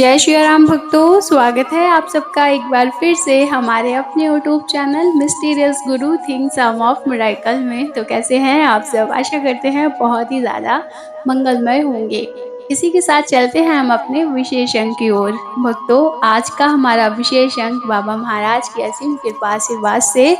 जय श्री राम भक्तों, स्वागत है आप सबका एक बार फिर से हमारे अपने YouTube channel mysterious Guru things some of miracle में। तो कैसे हैं आप सब? आशा करते हैं बहुत ही ज़्यादा मंगलमय होंगे। इसी के साथ चलते हैं हम अपने विशेष अंक की ओर। भक्तों, आज का हमारा विशेष अंक बाबा महाराज की असीम कृपा आशीर्वाद से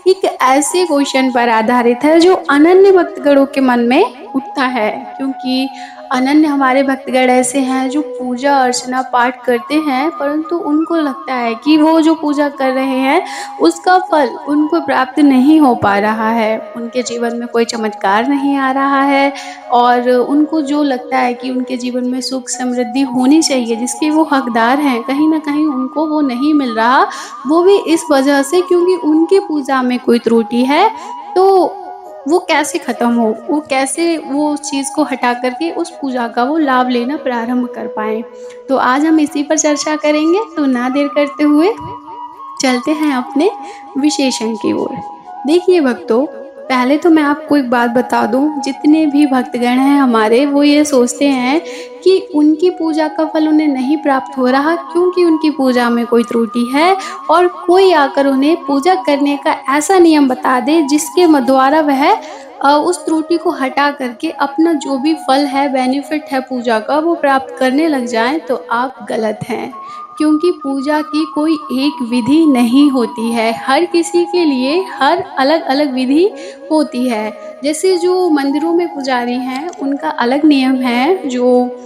एक ऐसे क्वेश्चन पर आधारित है जो अनन्य भक्तगणों के मन में उठता है। क्योंकि अनन्य हमारे भक्तगण ऐसे हैं जो पूजा अर्चना पाठ करते हैं, परंतु उनको लगता है कि वो जो पूजा कर रहे हैं उसका फल उनको प्राप्त नहीं हो पा रहा है, उनके जीवन में कोई चमत्कार नहीं आ रहा है और उनको जो लगता है कि उनके जीवन में सुख समृद्धि होनी चाहिए जिसके वो हकदार हैं, कहीं ना कहीं उनको वो नहीं मिल रहा। वो भी इस वजह से क्योंकि उनकी पूजा में कोई त्रुटि है। तो वो कैसे ख़त्म हो, वो कैसे वो चीज़ को हटा करके उस पूजा का वो लाभ लेना प्रारंभ कर पाएँ। तो आज हम इसी पर चर्चा करेंगे, तो ना देर करते हुए चलते हैं अपने विशेषण की ओर। देखिए भक्तों, पहले तो मैं आपको एक बात बता दूं, जितने भी भक्तगण हैं हमारे वो ये सोचते हैं कि उनकी पूजा का फल उन्हें नहीं प्राप्त हो रहा क्योंकि उनकी पूजा में कोई त्रुटि है और कोई आकर उन्हें पूजा करने का ऐसा नियम बता दे जिसके द्वारा वह उस त्रुटि को हटा करके अपना जो भी फल है, बेनिफिट है पूजा का, वो प्राप्त करने लग जाएं। तो आप गलत हैं, क्योंकि पूजा की कोई एक विधि नहीं होती है। हर किसी के लिए हर अलग अलग विधि होती है। जैसे जो मंदिरों में पुजारी हैं उनका अलग नियम है, जो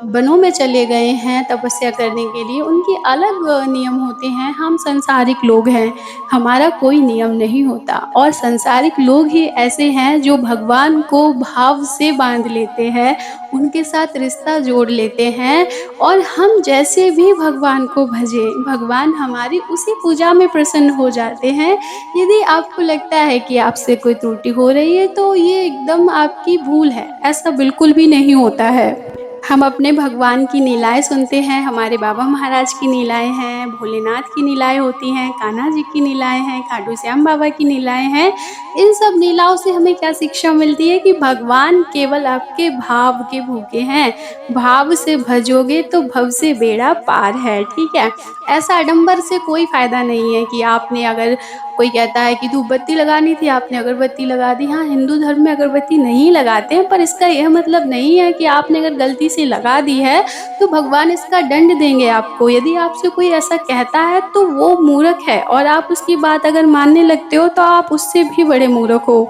वनों में चले गए हैं तपस्या करने के लिए उनके अलग नियम होते हैं। हम संसारिक लोग हैं, हमारा कोई नियम नहीं होता और संसारिक लोग ही ऐसे हैं जो भगवान को भाव से बांध लेते हैं, उनके साथ रिश्ता जोड़ लेते हैं और हम जैसे भी भगवान को भजें, भगवान हमारी उसी पूजा में प्रसन्न हो जाते हैं। यदि आपको लगता है कि आपसे कोई त्रुटि हो रही है तो ये एकदम आपकी भूल है, ऐसा बिल्कुल भी नहीं होता है। हम अपने भगवान की लीलाएँ सुनते हैं, हमारे बाबा महाराज की लीलाएँ हैं, भोलेनाथ की लीलाएँ होती हैं, कान्हा जी की लीलाएँ हैं, खाटू श्याम बाबा की लीलाएँ हैं। इन सब लीलाओं से हमें क्या शिक्षा मिलती है कि भगवान केवल आपके भाव के भूखे हैं। भाव से भजोगे तो भव से बेड़ा पार है, ठीक है? ऐसा आडंबर से कोई फ़ायदा नहीं है कि आपने अगर कोई कहता है कि धूप बत्ती लगानी थी, आपने अगरबत्ती लगा दी। हाँ, हिंदू धर्म में अगरबत्ती नहीं लगाते हैं, पर इसका यह मतलब नहीं है कि आपने अगर गलती से लगा दी है तो भगवान इसका दंड देंगे आपको। यदि आपसे कोई ऐसा कहता है तो वो मूर्ख है और आप उसकी बात अगर मानने लगते हो तो आप उससे भी बड़े मूर्ख हो।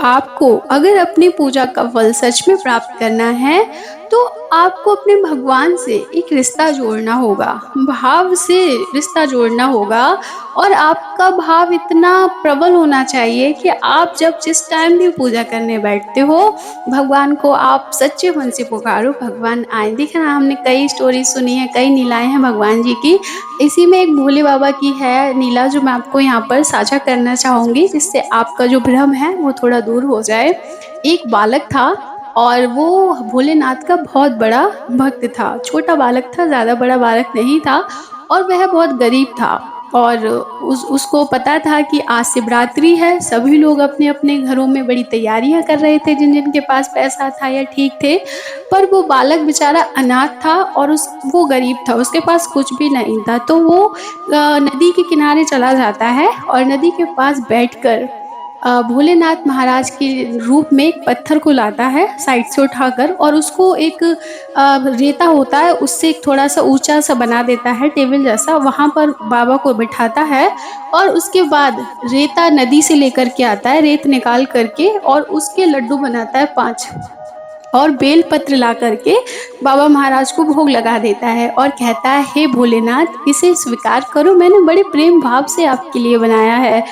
आपको अगर अपनी पूजा का फल सच में प्राप्त करना है तो आपको अपने भगवान से एक रिश्ता जोड़ना होगा, भाव से रिश्ता जोड़ना होगा और आपका भाव इतना प्रबल होना चाहिए कि आप जब जिस टाइम भी पूजा करने बैठते हो भगवान को आप सच्चे मन से पुकारो, भगवान आए। देखा ना, हमने कई स्टोरी सुनी है, कई लीलाएं हैं भगवान जी की। इसी में एक भोले बाबा की है लीला जो मैं आपको यहाँ पर साझा करना चाहूँगी, जिससे आपका जो भ्रम है वो थोड़ा दूर हो जाए। एक बालक था और वो भोलेनाथ का बहुत बड़ा भक्त था। छोटा बालक था, ज़्यादा बड़ा बालक नहीं था और वह बहुत गरीब था। और उसको पता था कि आज शिवरात्रि है, सभी लोग अपने अपने घरों में बड़ी तैयारियां कर रहे थे जिन जिन के पास पैसा था या ठीक थे। पर वो बालक बेचारा अनाथ था और वो गरीब था, उसके पास कुछ भी नहीं था। तो वो नदी के किनारे चला जाता है और नदी के पास बैठकर भोलेनाथ महाराज के रूप में एक पत्थर को लाता है साइड से उठाकर और उसको एक रेता होता है उससे एक थोड़ा सा ऊंचा सा बना देता है, टेबल जैसा। वहाँ पर बाबा को बिठाता है और उसके बाद रेता नदी से लेकर के आता है, रेत निकाल करके, और उसके लड्डू बनाता है 5 और बेल पत्र ला करके बाबा महाराज को भोग लगा देता है और कहता है, हे भोलेनाथ, इसे स्वीकार करो, मैंने बड़े प्रेम भाव से आपके लिए बनाया है।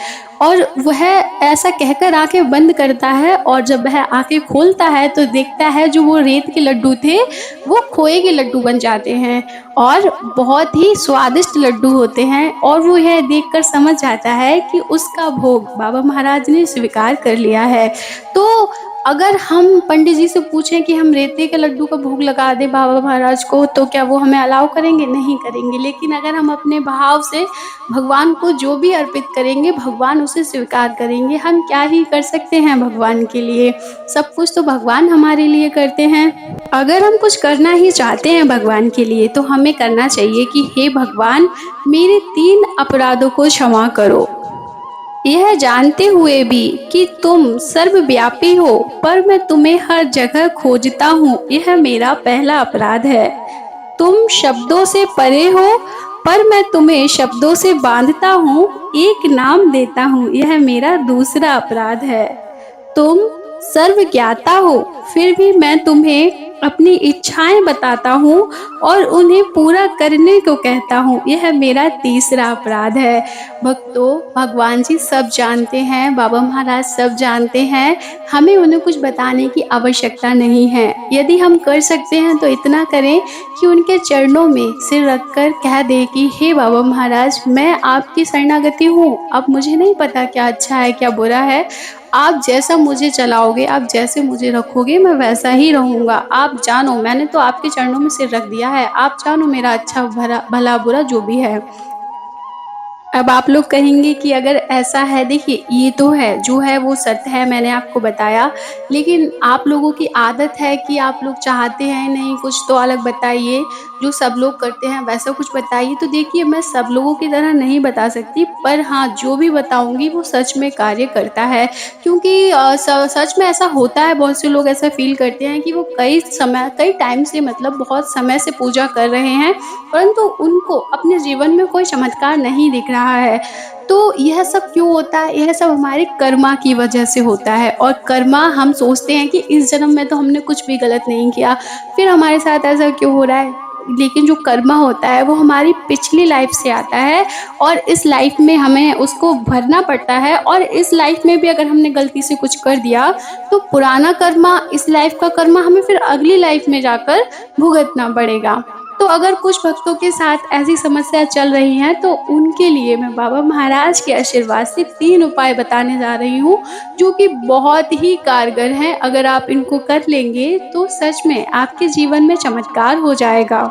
और वह ऐसा कहकर आंखें बंद करता है और जब वह आंखें खोलता है तो देखता है जो वो रेत के लड्डू थे वो खोए के लड्डू बन जाते हैं और बहुत ही स्वादिष्ट लड्डू होते हैं। और वो यह देखकर समझ जाता है कि उसका भोग बाबा महाराज ने स्वीकार कर लिया है। तो अगर हम पंडित जी से पूछें कि हम रेते के लड्डू का भोग लगा दें बाबा महाराज को, तो क्या वो हमें अलाउ करेंगे? नहीं करेंगे। लेकिन अगर हम अपने भाव से भगवान को जो भी अर्पित करेंगे, भगवान उसे स्वीकार करेंगे। हम क्या ही कर सकते हैं भगवान के लिए? सब कुछ तो भगवान हमारे लिए करते हैं। अगर हम कुछ करना ही चाहते हैं भगवान के लिए, तो हमें करना चाहिए कि हे भगवान, मेरे 3 अपराधों को क्षमा करो। यह जानते हुए भी कि तुम सर्वव्यापी हो, पर मैं तुम्हें हर जगह खोजता हूँ, यह मेरा पहला अपराध है। तुम शब्दों से परे हो, पर मैं तुम्हें शब्दों से बांधता हूँ, एक नाम देता हूँ, यह मेरा दूसरा अपराध है। तुम सर्वज्ञाता हो, फिर भी मैं तुम्हें अपनी इच्छाएं बताता हूँ और उन्हें पूरा करने को कहता हूँ, यह मेरा तीसरा अपराध है। भक्तों, भगवान जी सब जानते हैं, बाबा महाराज सब जानते हैं, हमें उन्हें कुछ बताने की आवश्यकता नहीं है। यदि हम कर सकते हैं तो इतना करें कि उनके चरणों में सिर रखकर कह दें कि हे बाबा महाराज, मैं आपकी शरणागति हूँ। अब मुझे नहीं पता क्या अच्छा है क्या बुरा है, आप जैसा मुझे चलाओगे, आप जैसे मुझे रखोगे, मैं वैसा ही रहूँगा। आप जानो, मैंने तो आपके चरणों में सिर रख दिया है, आप जानो मेरा अच्छा भला बुरा जो भी है। अब आप लोग कहेंगे कि अगर ऐसा है, देखिए ये तो है, जो है वो सत्य है, मैंने आपको बताया। लेकिन आप लोगों की आदत है कि आप लोग चाहते हैं नहीं कुछ तो अलग बताइए, जो सब लोग करते हैं वैसा कुछ बताइए। तो देखिए, मैं सब लोगों की तरह नहीं बता सकती, पर हाँ, जो भी बताऊँगी वो सच में कार्य करता है। क्योंकि सच में ऐसा होता है, बहुत से लोग ऐसा फ़ील करते हैं कि वो कई टाइम से, मतलब बहुत समय से पूजा कर रहे हैं, परंतु उनको अपने जीवन में कोई चमत्कार नहीं दिख रहा है। तो यह सब क्यों होता है? यह सब हमारे कर्मा की वजह से होता है, और कर्मा, हम सोचते हैं कि इस जन्म में तो हमने कुछ भी गलत नहीं किया, फिर हमारे साथ ऐसा क्यों हो रहा है? लेकिन जो कर्मा होता है वो हमारी पिछली लाइफ से आता है, और इस लाइफ में हमें उसको भरना पड़ता है। और इस लाइफ में भी अगर हमने गलती से कुछ कर दिया, तो पुराना कर्मा, इस लाइफ का कर्मा हमें फिर अगली लाइफ में जाकर भुगतना पड़ेगा। तो अगर कुछ भक्तों के साथ ऐसी समस्या चल रही हैं, तो उनके लिए मैं बाबा महाराज के आशीर्वाद से 3 उपाय बताने जा रही हूँ, जो कि बहुत ही कारगर हैं। अगर आप इनको कर लेंगे, तो सच में आपके जीवन में चमत्कार हो जाएगा।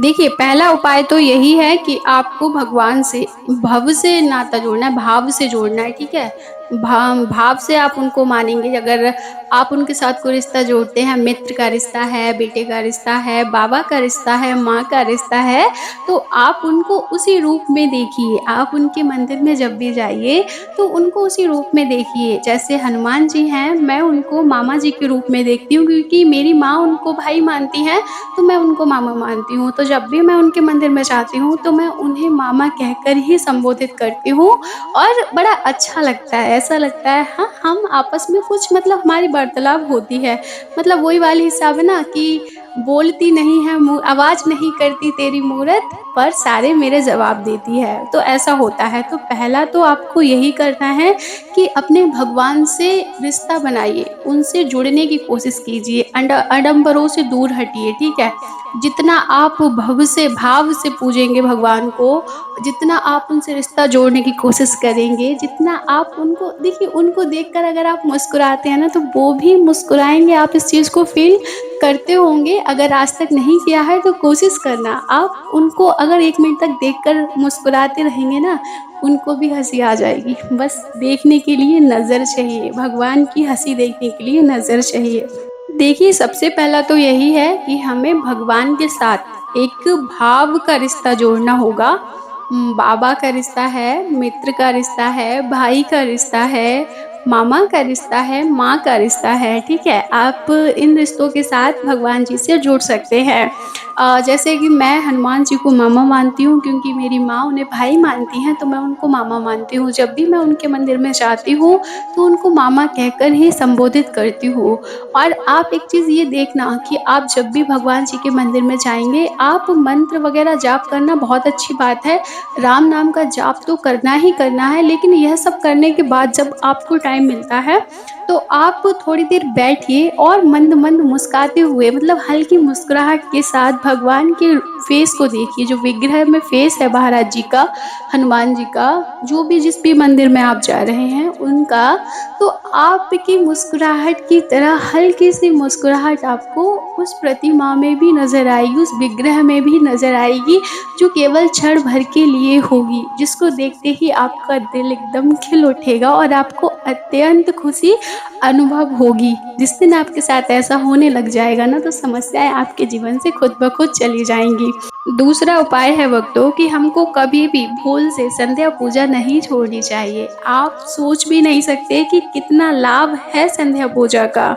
देखिए, पहला उपाय तो यही है कि आपको भगवान से भव से नाता जोड़ना है, भाव से जोड़ना है, ठीक है? भाव से आप उनको मानेंगे। अगर आप उनके साथ कोई रिश्ता जोड़ते हैं, मित्र का रिश्ता है, बेटे का रिश्ता है, बाबा का रिश्ता है, माँ का रिश्ता है, तो आप उनको उसी रूप में देखिए। आप उनके मंदिर में जब भी जाइए, तो उनको उसी रूप में देखिए। जैसे हनुमान जी हैं, मैं उनको मामा जी के रूप में देखती हूँ, क्योंकि मेरी माँ उनको भाई मानती हैं, तो मैं उनको मामा मानती हूँ। तो जब भी मैं उनके मंदिर में जाती हूँ, तो मैं उन्हें मामा कहकर ही संबोधित करती हूँ, और बड़ा अच्छा लगता है। ऐसा लगता है हाँ, हम आपस में कुछ, मतलब हमारी वार्तालाप होती है। मतलब वही वाली हिसाब है ना कि बोलती नहीं है आवाज़ नहीं करती तेरी मूरत, पर सारे मेरे जवाब देती है। तो ऐसा होता है। तो पहला तो आपको यही करना है कि अपने भगवान से रिश्ता बनाइए, उनसे जुड़ने की कोशिश कीजिए, आडंबरों से दूर हटिए, ठीक है? जितना आप भाव से पूजेंगे भगवान को, जितना आप उनसे रिश्ता जोड़ने की कोशिश करेंगे, जितना आप उनको देखिए, उनको देखकर अगर आप मुस्कुराते हैं ना, तो वो भी मुस्कुराएँगे। आप इस चीज़ को फ़ील करते होंगे। अगर आज तक नहीं किया है तो कोशिश करना। आप उनको अगर 1 मिनट तक देखकर मुस्कुराते रहेंगे ना, उनको भी हँसी आ जाएगी। बस देखने के लिए नज़र चाहिए, भगवान की हँसी देखने के लिए नज़र चाहिए। देखिए, सबसे पहला तो यही है कि हमें भगवान के साथ एक भाव का रिश्ता जोड़ना होगा। बाबा का रिश्ता है, मित्र का रिश्ता है, भाई का रिश्ता है, मामा का रिश्ता है, माँ का रिश्ता है, ठीक है? आप इन रिश्तों के साथ भगवान जी से जुड़ सकते हैं। जैसे कि मैं हनुमान जी को मामा मानती हूँ, क्योंकि मेरी माँ उन्हें भाई मानती हैं, तो मैं उनको मामा मानती हूँ। जब भी मैं उनके मंदिर में जाती हूँ, तो उनको मामा कहकर ही संबोधित करती हूँ। और आप एक चीज़ ये देखना कि आप जब भी भगवान जी के मंदिर में जाएँगे, आप मंत्र वग़ैरह जाप करना बहुत अच्छी बात है। राम नाम का जाप तो करना ही करना है, लेकिन यह सब करने के बाद जब आपको टाइम मिलता है, तो आप थोड़ी देर बैठिए और मंद-मंद मुस्कुराते हुए, मतलब हल्की मुस्कुराहट के साथ भगवान के फेस को देखिए, जो विग्रह में फेस है महाराज जी का, हनुमान जी का, जो भी जिस भी मंदिर में आप जा रहे हैं उनका, तो आपकी मुस्कुराहट की तरह हल्की-सी मुस्कुराहट आपको उस प्रतिमा में भी नज़र आएगी, उस विग्रह में भी नज़र आएगी, जो केवल क्षण भर के लिए होगी, जिसको देखते ही आपका दिल एकदम खिल उठेगा और आपको अत्यंत खुशी अनुभव होगी। जिस दिन आपके साथ ऐसा होने लग जाएगा ना, तो समस्याएँ आपके जीवन से खुद ब खुद चली जाएँगी। दूसरा उपाय है भक्तों कि हमको कभी भी भूल से संध्या पूजा नहीं छोड़नी चाहिए। आप सोच भी नहीं सकते कि कितना लाभ है संध्या पूजा का।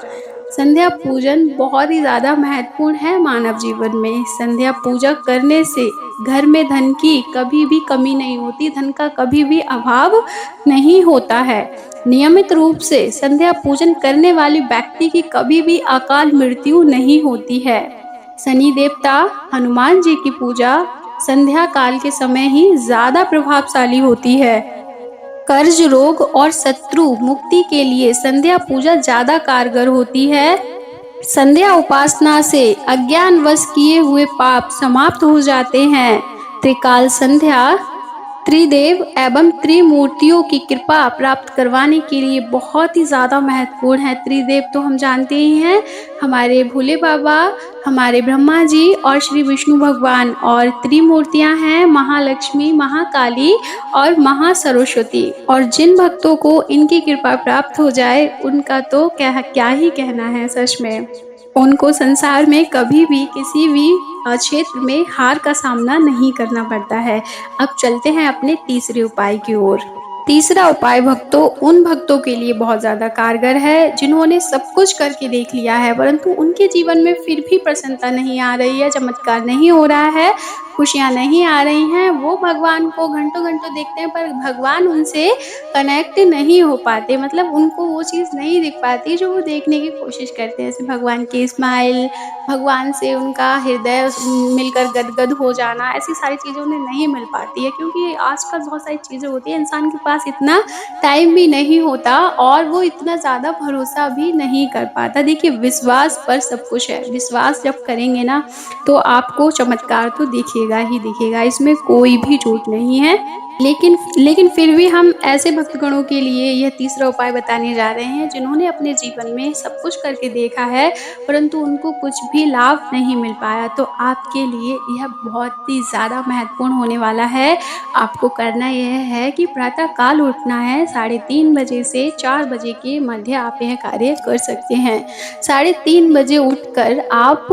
संध्या पूजन बहुत ही ज़्यादा महत्वपूर्ण है मानव जीवन में। संध्या पूजा करने से घर में धन की कभी भी कमी नहीं होती, धन का कभी भी अभाव नहीं होता है। नियमित रूप से संध्या पूजन करने वाले व्यक्ति की कभी भी अकाल मृत्यु नहीं होती है। शनि देवता, हनुमान जी की पूजा संध्या काल के समय ही ज़्यादा प्रभावशाली होती है। कर्ज रोग और शत्रु मुक्ति के लिए संध्या पूजा ज़्यादा कारगर होती है। संध्या उपासना से अज्ञानवश किए हुए पाप समाप्त हो जाते हैं। त्रिकाल संध्या त्रिदेव एवं त्रिमूर्तियों की कृपा प्राप्त करवाने के लिए बहुत ही ज़्यादा महत्वपूर्ण है। त्रिदेव तो हम जानते ही हैं, हमारे भोले बाबा, हमारे ब्रह्मा जी और श्री विष्णु भगवान, और त्रिमूर्तियाँ हैं महालक्ष्मी, महाकाली और महासरस्वती। और जिन भक्तों को इनकी कृपा प्राप्त हो जाए उनका तो क्या ही कहना है सच में। उनको संसार में कभी भी किसी भी क्षेत्र में हार का सामना नहीं करना पड़ता है। अब चलते हैं अपने तीसरे उपाय की ओर। तीसरा उपाय भक्तों उन भक्तों के लिए बहुत ज़्यादा कारगर है जिन्होंने सब कुछ करके देख लिया है, परंतु उनके जीवन में फिर भी प्रसन्नता नहीं आ रही है, चमत्कार नहीं हो रहा है, खुशियाँ नहीं आ रही हैं। वो भगवान को घंटों-घंटों देखते हैं पर भगवान उनसे कनेक्ट नहीं हो पाते, मतलब उनको वो चीज़ नहीं दिख पाती जो वो देखने की कोशिश करते हैं। जैसे भगवान की स्माइल, भगवान से उनका हृदय मिलकर गदगद हो जाना, ऐसी सारी चीज़ें उन्हें नहीं मिल पाती है, क्योंकि आजकल बहुत सारी चीज़ें होती हैं, इंसान के पास इतना टाइम भी नहीं होता और वो इतना ज़्यादा भरोसा भी नहीं कर पाता। देखिए, विश्वास पर सब कुछ है। विश्वास जब करेंगे ना, तो आपको चमत्कार तो दिखेगा ही दिखेगा, इसमें कोई भी झूठ नहीं है। लेकिन फिर भी हम ऐसे भक्तगणों के लिए यह तीसरा उपाय बताने जा रहे हैं जिन्होंने अपने जीवन में सब कुछ करके देखा है, परंतु उनको कुछ भी लाभ नहीं मिल पाया। तो आपके लिए यह बहुत ही ज़्यादा महत्वपूर्ण होने वाला है। आपको करना यह है कि प्रातः काल उठना है, 3:30 बजे से 4 बजे के मध्य आप यह कार्य कर सकते हैं। 3:30 बजे उठकर आप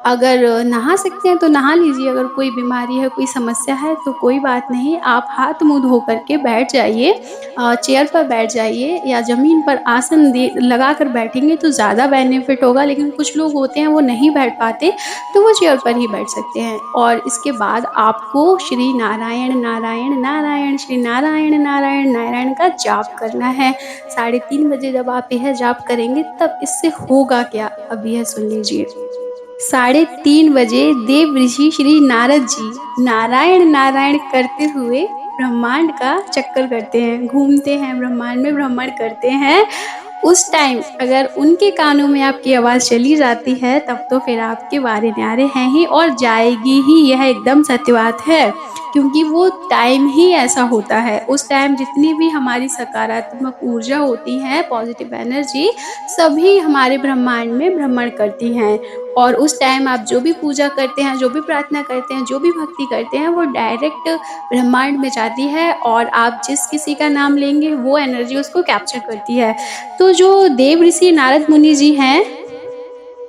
अगर नहा सकते हैं तो नहा लीजिए, अगर कोई बीमारी है, कोई समस्या है तो कोई बात नहीं, आप हाथ मुँह धो कर के बैठ जाइए, चेयर पर बैठ जाइए या ज़मीन पर आसन दे लगाकर बैठेंगे तो ज़्यादा बेनिफिट होगा। लेकिन कुछ लोग होते हैं वो नहीं बैठ पाते, तो वो चेयर पर ही बैठ सकते हैं। और इसके बाद आपको श्री नारायण नारायण नारायण, श्री नारायण नारायण नारायण का जाप करना है। 3:30 बजे जब आप यह जाप करेंगे तब इससे होगा क्या, अब यह सुन लीजिए। 3:30 बजे देव ऋषि श्री नारद जी नारायण नारायण करते हुए ब्रह्मांड का चक्कर करते हैं, घूमते हैं, ब्रह्मांड में भ्रमण करते हैं। उस टाइम अगर उनके कानों में आपकी आवाज़ चली जाती है तब तो फिर आपके वारे न्यारे हैं ही, और जाएगी ही, यह एकदम सत्य बात है, क्योंकि वो टाइम ही ऐसा होता है। उस टाइम जितनी भी हमारी सकारात्मक ऊर्जा होती है, पॉजिटिव एनर्जी, सभी हमारे ब्रह्मांड में भ्रमण करती हैं। और उस टाइम आप जो भी पूजा करते हैं, जो भी प्रार्थना करते हैं, जो भी भक्ति करते हैं, वो डायरेक्ट ब्रह्मांड में जाती है और आप जिस किसी का नाम लेंगे वो एनर्जी उसको कैप्चर करती है। तो जो देव ऋषि नारद मुनि जी हैं,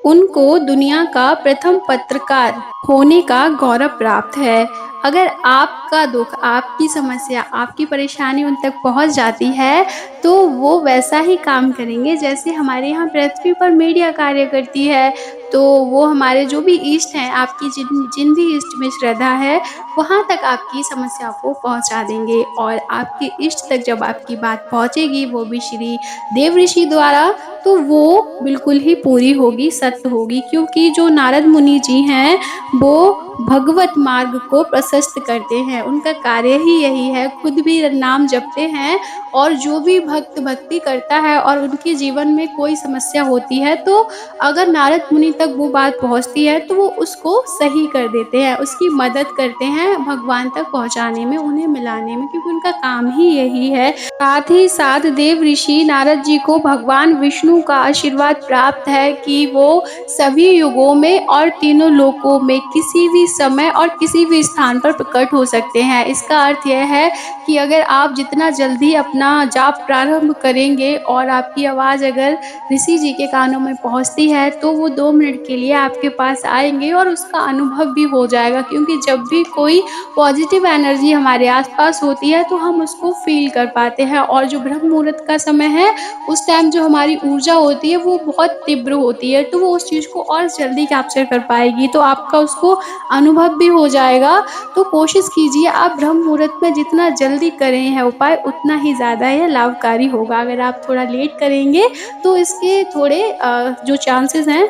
उनको दुनिया का प्रथम पत्रकार होने का गौरव प्राप्त है। अगर आपका दुख, आपकी समस्या, आपकी परेशानी उन तक पहुंच जाती है, तो वो वैसा ही काम करेंगे जैसे हमारे यहाँ पृथ्वी पर मीडिया कार्य करती है। तो वो हमारे जो भी इष्ट हैं, आपकी जिन जिन भी इष्ट में श्रद्धा है, वहाँ तक आपकी समस्या को पहुँचा देंगे। और आपके इष्ट तक जब आपकी बात पहुँचेगी, वो भी श्री देव ऋषि द्वारा, तो वो बिल्कुल ही पूरी होगी, सत्य होगी। क्योंकि जो नारद मुनि जी हैं, वो भगवत मार्ग को प्रशस्त करते हैं। उनका कार्य ही यही है, खुद भी नाम जपते हैं और जो भी भक्त भक्ति करता है और उनके जीवन में कोई समस्या होती है, तो अगर नारद मुनि तक वो बात पहुँचती है, तो वो उसको सही कर देते हैं, उसकी मदद करते हैं भगवान तक पहुँचाने में, उन्हें मिलाने में, क्योंकि उनका काम ही यही है। साथ ही साथ देव ऋषि नारद जी को भगवान विष्णु का आशीर्वाद प्राप्त है कि वो सभी युगों में और तीनों लोकों में किसी भी समय और किसी भी स्थान पर प्रकट हो सकते हैं। इसका अर्थ यह है कि अगर आप जितना जल्दी अपना जाप प्रारंभ करेंगे और आपकी आवाज़ अगर ऋषि जी के कानों में पहुँचती है, तो वो 2 मिनट के लिए आपके पास आएँगे और उसका अनुभव भी हो जाएगा, क्योंकि जब भी कोई पॉज़िटिव एनर्जी हमारे आस-पास होती है, तो हम उसको फ़ील कर पाते हैं। और जो ब्रह्म मुहूर्त का समय है, उस टाइम जो हमारी ऊर्जा होती है, वो बहुत तीव्र होती है, तो वो उस चीज़ को और जल्दी कैप्चर कर पाएगी, तो आपका उसको अनुभव भी हो जाएगा। तो कोशिश कीजिए आप ब्रह्म मुहूर्त में जितना जल्दी करें यह उपाय, उतना ही ज़्यादा यह लाभकारी होगा। अगर आप थोड़ा लेट करेंगे, तो इसके थोड़े जो चांसेस हैं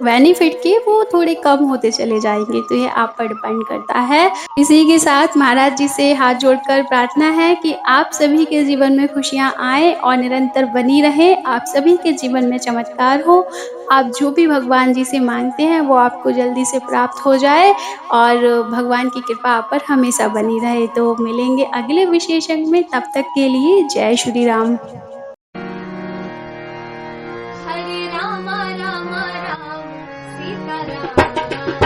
बेनिफिट के, वो थोड़े कम होते चले जाएँगे, तो ये आप पर डिपेंड करता है। इसी के साथ महाराज जी से हाथ जोड़कर प्रार्थना है कि आप सभी के जीवन में खुशियाँ आएँ और निरंतर बनी रहें, आप सभी के जीवन में चमत्कार हो। आप जो भी भगवान जी से माँगते हैं, वो आपको जल्दी से प्राप्त हो जाए और भगवान की कृपा आप पर हमेशा बनी रहे। तो मिलेंगे अगले विशेष अंक में, तब तक के लिए जय श्री राम। हरे राम राम राम सीता राम।